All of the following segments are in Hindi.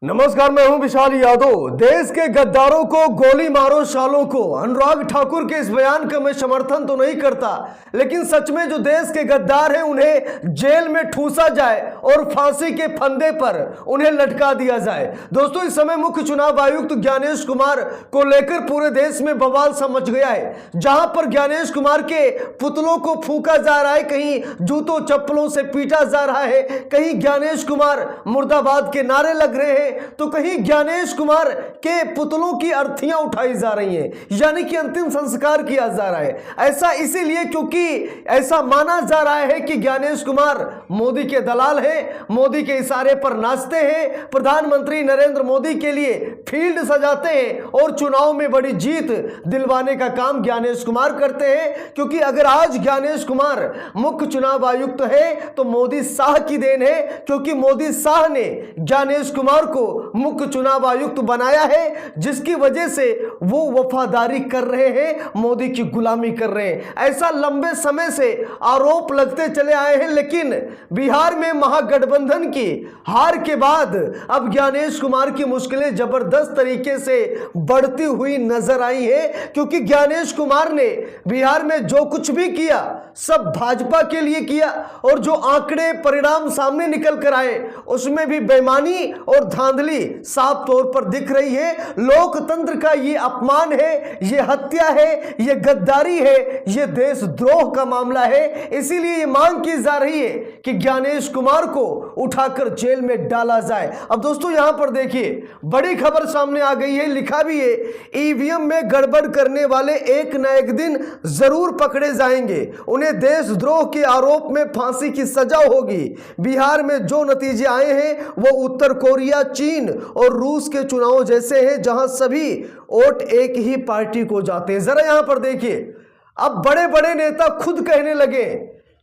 नमस्कार, मैं हूं विशाल यादव। देश के गद्दारों को गोली मारो सालों को, अनुराग ठाकुर के इस बयान का मैं समर्थन तो नहीं करता, लेकिन सच में जो देश के गद्दार हैं उन्हें जेल में ठूसा जाए और फांसी के फंदे पर उन्हें लटका दिया जाए। दोस्तों, इस समय मुख्य चुनाव आयुक्त ज्ञानेश कुमार को लेकर पूरे देश में बवाल सा मच गया है। जहां पर ज्ञानेश कुमार के पुतलों को फूंका जा रहा है, कहीं जूतों चप्पलों से पीटा जा रहा है, कहीं ज्ञानेश कुमार मुर्दाबाद के नारे लग रहे हैं, तो कहीं ज्ञानेश कुमार के पुतलों की अर्थियां उठाई जा रही हैं, यानी कि अंतिम संस्कार किया जा रहा है। ऐसा इसीलिए क्योंकि ऐसा माना जा रहा है कि ज्ञानेश कुमार मोदी के दलाल हैं, मोदी के इशारे पर नाचते हैं, प्रधानमंत्री नरेंद्र मोदी के लिए फील्ड सजाते हैं और चुनाव में बड़ी जीत दिलवाने का काम ज्ञानेश कुमार करते हैं। क्योंकि अगर आज ज्ञानेश कुमार मुख्य चुनाव आयुक्त है तो मोदी शाह की देन है, क्योंकि मोदी शाह ने ज्ञानेश कुमार को मुख्य चुनाव आयुक्त बनाया है, जिसकी वजह से वो वफादारी कर रहे हैं, मोदी की गुलामी कर रहे हैं। ऐसा लंबे समय से आरोप लगते चले आए हैं, लेकिन बिहार में महागठबंधन की हार के बाद अब ज्ञानेश कुमार की मुश्किलें जबरदस्त तरीके से बढ़ती हुई नजर आई है। क्योंकि ज्ञानेश कुमार ने बिहार में जो कुछ भी किया सब भाजपा के लिए किया, और जो आंकड़े परिणाम सामने निकल कर आए उसमें भी बेईमानी और धांधली साफ तौर पर दिख रही है। लोकतंत्र का ये अपमान है, ये हत्या है, ये गद्दारी है, ये देशद्रोह का मामला है। इसीलिए ये मांग की जा रही है कि ज्ञानेश कुमार को उठाकर जेल में डाला जाए। अब दोस्तों, यहां पर देखिए, बड़ी खबर सामने आ गई है, लिखा भी है ईवीएम में गड़बड़ करने वाले एक न एक दिन जरूर पकड़े जाएंगे, उन्हें देशद्रोह के आरोप में फांसी की सजा होगी। बिहार में जो नतीजे आए हैं वो उत्तर कोरिया, चीन और रूस के चुनाव जैसे हैं, जहां सभी वोट एक ही पार्टी को जाते हैं। जरा यहां पर देखिए, अब बड़े बड़े नेता खुद कहने लगे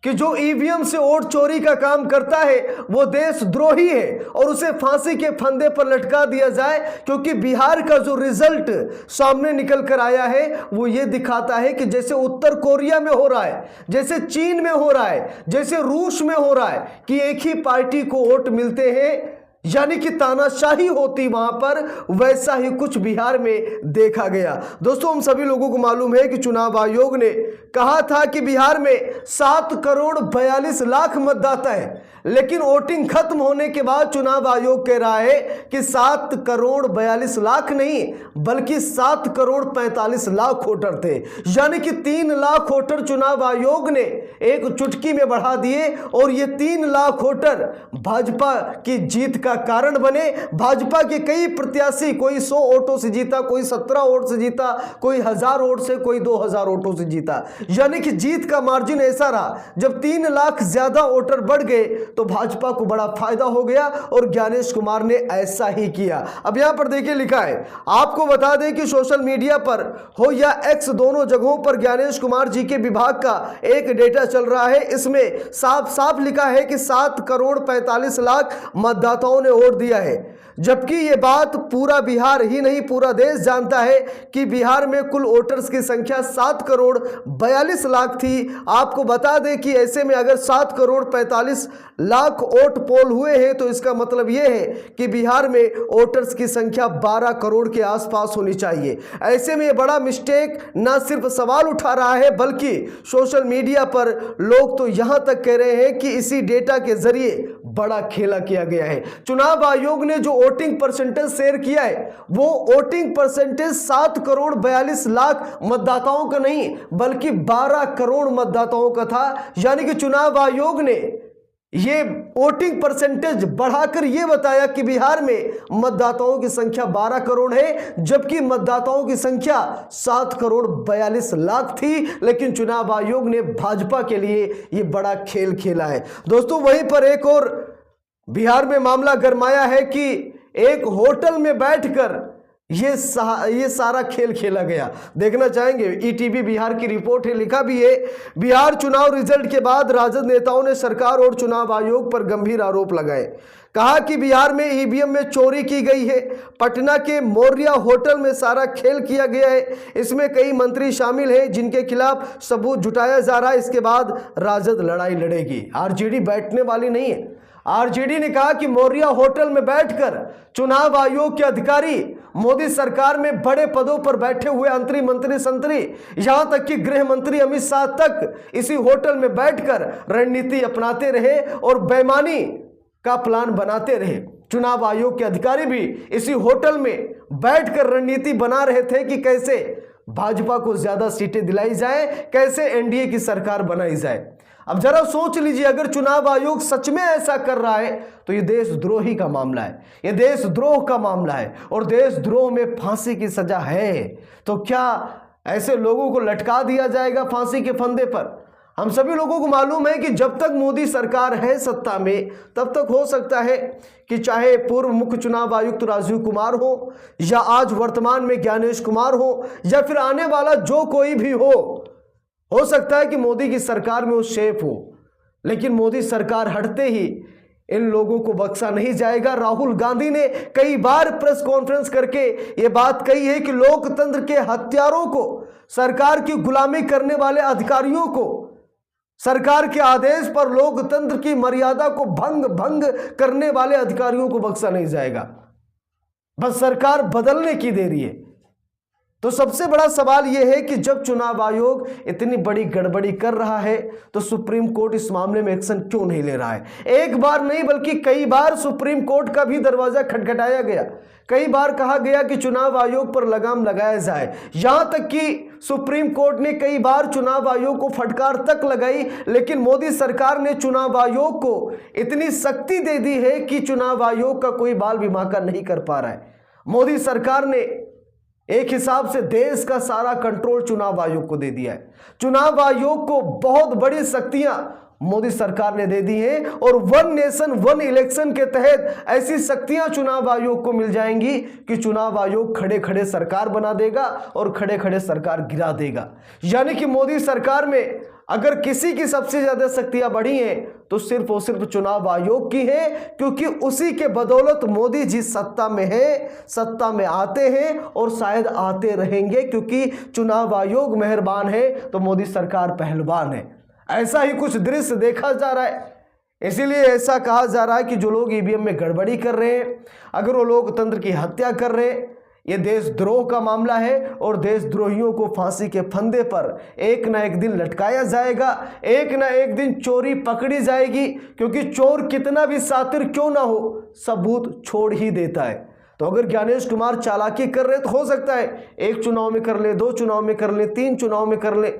कि जो ईवीएम से वोट चोरी का काम करता है वो देशद्रोही है और उसे फांसी के फंदे पर लटका दिया जाए। क्योंकि बिहार का जो रिजल्ट सामने निकल कर आया है वो ये दिखाता है कि जैसे उत्तर कोरिया में हो रहा है, जैसे चीन में हो रहा है, जैसे रूस में हो रहा है कि एक ही पार्टी को वोट मिलते हैं, यानी कि तानाशाही होती वहां पर, वैसा ही कुछ बिहार में देखा गया। दोस्तों, हम सभी लोगों को मालूम है कि चुनाव आयोग ने कहा था कि बिहार में 7 करोड़ 42 लाख मतदाता है, लेकिन वोटिंग खत्म होने के बाद चुनाव आयोग कह रहा है कि 7 करोड़ 42 लाख नहीं बल्कि 7 करोड़ 45 लाख वोटर थे, यानी कि 3 लाख वोटर चुनाव आयोग ने एक चुटकी में बढ़ा दिए। और ये 3 लाख वोटर भाजपा की जीत का कारण बने। भाजपा के कई प्रत्याशी, कोई 100 वोटों से जीता, कोई 17 वोट से जीता, कोई 1000 वोट से, कोई 2000 वोटों से जीता, यानी कि जीत का मार्जिन ऐसा रहा। जब 3 लाख ज्यादा वोटर बढ़ गए तो भाजपा को बड़ा फायदा हो गया और ज्ञानेश कुमार ने ऐसा ही किया। अब यहां पर देखिए, लिखा है, आपको बता दें कि सोशल मीडिया पर हो या एक्स, दोनों जगहों पर ज्ञानेश कुमार जी के विभाग का एक डेटा चल रहा है। इसमें साफ साफ लिखा है कि 7 करोड़ 45 लाख मतदाताओं ने वोट दिया है, जबकि यह बात पूरा बिहार ही नहीं पूरा देश जानता है कि बिहार में कुल वोटर्स की संख्या 7 करोड़ 42 लाख थी। आपको बता दें कि ऐसे में अगर 7 करोड़ 45 लाख वोट पोल हुए हैं तो इसका मतलब यह है कि बिहार में वोटर्स की संख्या 12 करोड़ के आसपास होनी चाहिए। ऐसे में यह बड़ा मिस्टेक ना सिर्फ सवाल उठा रहा है बल्कि सोशल मीडिया पर लोग तो यहां तक कह रहे हैं कि इसी डेटा के जरिए बड़ा खेला किया गया है। चुनाव आयोग ने जो वोटिंग परसेंटेज शेयर किया है वो वोटिंग परसेंटेज 7 करोड़ 42 लाख मतदाताओं का नहीं बल्कि 12 करोड़ मतदाताओं का था। यानी कि चुनाव आयोग ने ये वोटिंग परसेंटेज बढ़ाकर ये बताया कि बिहार में मतदाताओं की संख्या 12 करोड़ है, जबकि मतदाताओं की संख्या 7 करोड़ 42 लाख थी। लेकिन चुनाव आयोग ने भाजपा के लिए ये बड़ा खेल खेला है। दोस्तों, वहीं पर एक और बिहार में मामला गरमाया है कि एक होटल में बैठकर ये सारा खेल खेला गया। देखना चाहेंगे, ईटीवी बिहार की रिपोर्ट है, लिखा भी है, बिहार चुनाव रिजल्ट के बाद राजद नेताओं ने सरकार और चुनाव आयोग पर गंभीर आरोप लगाए। कहा कि बिहार में ईवीएम में चोरी की गई है, पटना के मौर्या होटल में सारा खेल किया गया है, इसमें कई मंत्री शामिल हैं जिनके खिलाफ सबूत जुटाया जा रहा है। इसके बाद राजद लड़ाई लड़ेगी। आरजेडी बैठने वाली नहीं है। आरजेडी ने कहा कि मौर्या होटल में बैठकर चुनाव आयोग के अधिकारी, मोदी सरकार में बड़े पदों पर बैठे हुए मंत्री संतरी, यहां तक कि गृह मंत्री अमित शाह तक इसी होटल में बैठकर रणनीति अपनाते रहे और बेईमानी का प्लान बनाते रहे। चुनाव आयोग के अधिकारी भी इसी होटल में बैठकर रणनीति बना रहे थे कि कैसे भाजपा को ज्यादा सीटें दिलाई जाए, कैसे एनडीए की सरकार बनाई जाए। अब जरा सोच लीजिए, अगर चुनाव आयोग सच में ऐसा कर रहा है तो ये देशद्रोही का मामला है, ये देशद्रोह का मामला है और देशद्रोह में फांसी की सजा है। तो क्या ऐसे लोगों को लटका दिया जाएगा फांसी के फंदे पर? हम सभी लोगों को मालूम है कि जब तक मोदी सरकार है सत्ता में, तब तक हो सकता है कि चाहे पूर्व मुख्य चुनाव आयुक्त राजीव कुमार हो, या आज वर्तमान में ज्ञानेश कुमार हो, या फिर आने वाला जो कोई भी हो सकता है कि मोदी की सरकार में वो शेफ हो। लेकिन मोदी सरकार हटते ही इन लोगों को बख्शा नहीं जाएगा। राहुल गांधी ने कई बार प्रेस कॉन्फ्रेंस करके ये बात कही है कि लोकतंत्र के हत्यारों को, सरकार की गुलामी करने वाले अधिकारियों को, सरकार के आदेश पर लोकतंत्र की मर्यादा को भंग करने वाले अधिकारियों को बख्शा नहीं जाएगा। बस सरकार बदलने की देरी है। तो सबसे बड़ा सवाल यह है कि जब चुनाव आयोग इतनी बड़ी गड़बड़ी कर रहा है तो सुप्रीम कोर्ट इस मामले में एक्शन क्यों नहीं ले रहा है? एक बार नहीं बल्कि कई बार सुप्रीम कोर्ट का भी दरवाजा खटखटाया गया, कई बार कहा गया कि चुनाव आयोग पर लगाम लगाया जाए। यहां तक कि सुप्रीम कोर्ट ने कई बार चुनाव आयोग को फटकार तक लगाई, लेकिन मोदी सरकार ने चुनाव आयोग को इतनी शक्ति दे दी है कि चुनाव आयोग का कोई बाल बाका नहीं कर पा रहा है। मोदी सरकार ने एक हिसाब से देश का सारा कंट्रोल चुनाव आयोग को दे दिया है। चुनाव आयोग को बहुत बड़ी शक्तियां मोदी सरकार ने दे दी हैं और वन नेशन वन इलेक्शन के तहत ऐसी शक्तियां चुनाव आयोग को मिल जाएंगी कि चुनाव आयोग खड़े खड़े सरकार बना देगा और खड़े खड़े सरकार गिरा देगा। यानी कि मोदी सरकार में अगर किसी की सबसे ज्यादा शक्तियां बढ़ी हैं तो सिर्फ और सिर्फ चुनाव आयोग की है, क्योंकि उसी के बदौलत मोदी जी सत्ता में है, सत्ता में आते हैं और शायद आते रहेंगे, क्योंकि चुनाव आयोग मेहरबान है तो मोदी सरकार पहलवान है। ऐसा ही कुछ दृश्य देखा जा रहा है। इसीलिए ऐसा कहा जा रहा है कि जो लोग ईवीएम में गड़बड़ी कर रहे हैं, अगर वो लोकतंत्र की हत्या कर रहे हैं, ये देशद्रोह का मामला है और देशद्रोहियों को फांसी के फंदे पर एक ना एक दिन लटकाया जाएगा, एक ना एक दिन चोरी पकड़ी जाएगी, क्योंकि चोर कितना भी शातिर क्यों ना हो, सबूत छोड़ ही देता है। तो अगर ज्ञानेश कुमार चालाकी कर रहे तो हो सकता है एक चुनाव में कर ले, 2 चुनाव में कर ले, 3 चुनाव में कर ले,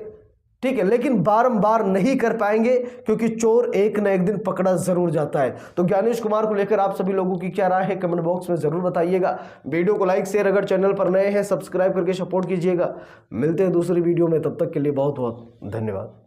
ठीक है, लेकिन बारंबार नहीं कर पाएंगे, क्योंकि चोर एक न एक दिन पकड़ा जरूर जाता है। तो ज्ञानेश कुमार को लेकर आप सभी लोगों की क्या राय है, कमेंट बॉक्स में जरूर बताइएगा। वीडियो को लाइक शेयर, अगर चैनल पर नए हैं सब्सक्राइब करके सपोर्ट कीजिएगा। मिलते हैं दूसरी वीडियो में, तब तक के लिए बहुत बहुत धन्यवाद।